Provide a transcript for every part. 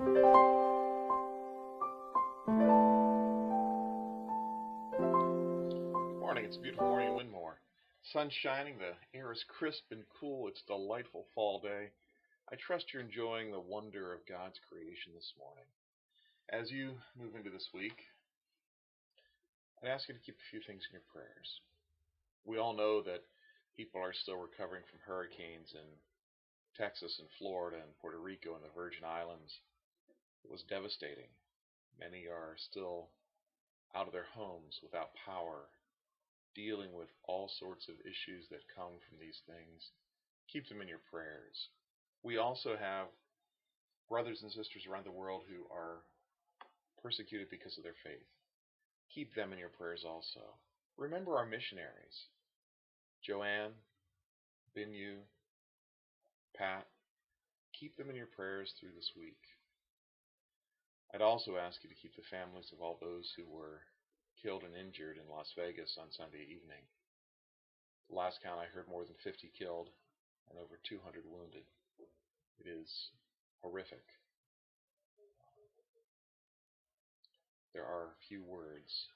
Morning, it's a beautiful morning in Winmore. Sun's shining, the air is crisp and cool, it's a delightful fall day. I trust you're enjoying the wonder of God's creation this morning. As you move into this week, I'd ask you to keep a few things in your prayers. We all know that people are still recovering from hurricanes in Texas and Florida and Puerto Rico and the Virgin Islands. It was devastating. Many are still out of their homes without power, dealing with all sorts of issues that come from these things. Keep them in your prayers. We also have brothers and sisters around the world who are persecuted because of their faith. Keep them in your prayers also. Remember our missionaries, Joanne, Binyu, Pat. Keep them in your prayers through this week. I'd also ask you to keep the families of all those who were killed and injured in Las Vegas on Sunday evening. The last count I heard, more than 50 killed and over 200 wounded. It is horrific. There are few words,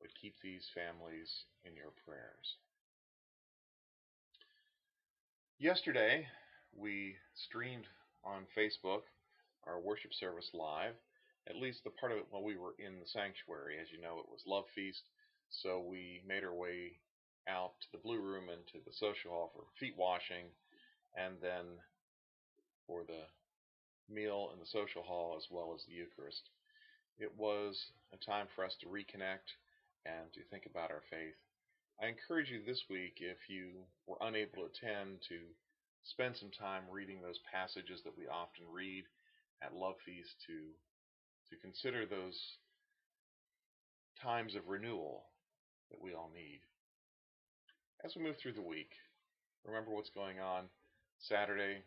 but keep these families in your prayers. Yesterday, we streamed on Facebook our worship service live, at least the part of it while we were in the sanctuary. As you know, it was Love Feast, so we made our way out to the Blue Room and to the social hall for feet washing, and then for the meal in the social hall as well as the Eucharist. It was a time for us to reconnect and to think about our faith. I encourage you this week, if you were unable to attend, to spend some time reading those passages that we often read at Love Feast, to consider those times of renewal that we all need. As we move through the week, remember what's going on. Saturday,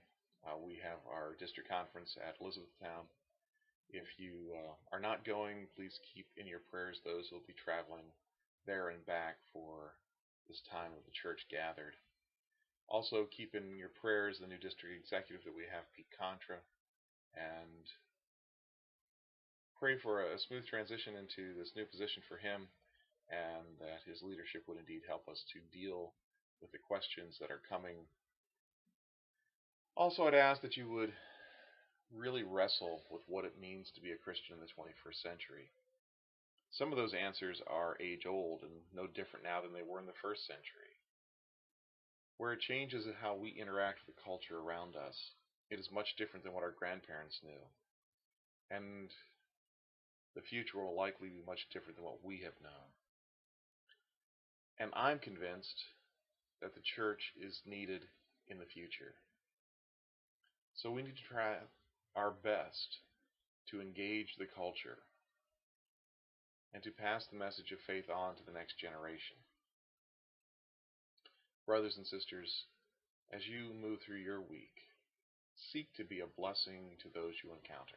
we have our district conference at Elizabethtown. If you are not going, please keep in your prayers those who will be traveling there and back for this time of the church gathered. Also, keep in your prayers the new district executive that we have, Pete Contra, and pray for a smooth transition into this new position for him, and that his leadership would indeed help us to deal with the questions that are coming. Also, I'd ask that you would really wrestle with what it means to be a Christian in the 21st century. Some of those answers are age-old and no different now than they were in the first century. Where it changes is how we interact with the culture around us. It is much different than what our grandparents knew. And the future will likely be much different than what we have known. And I'm convinced that the church is needed in the future. So we need to try our best to engage the culture and to pass the message of faith on to the next generation. Brothers and sisters, as you move through your week, seek to be a blessing to those you encounter.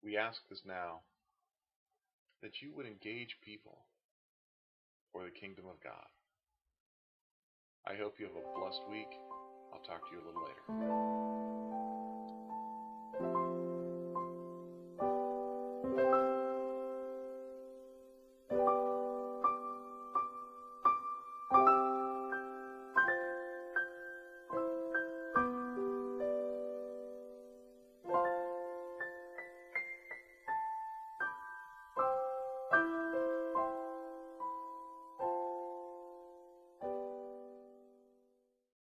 We ask this now, that you would engage people for the kingdom of God. I hope you have a blessed week. I'll talk to you a little later.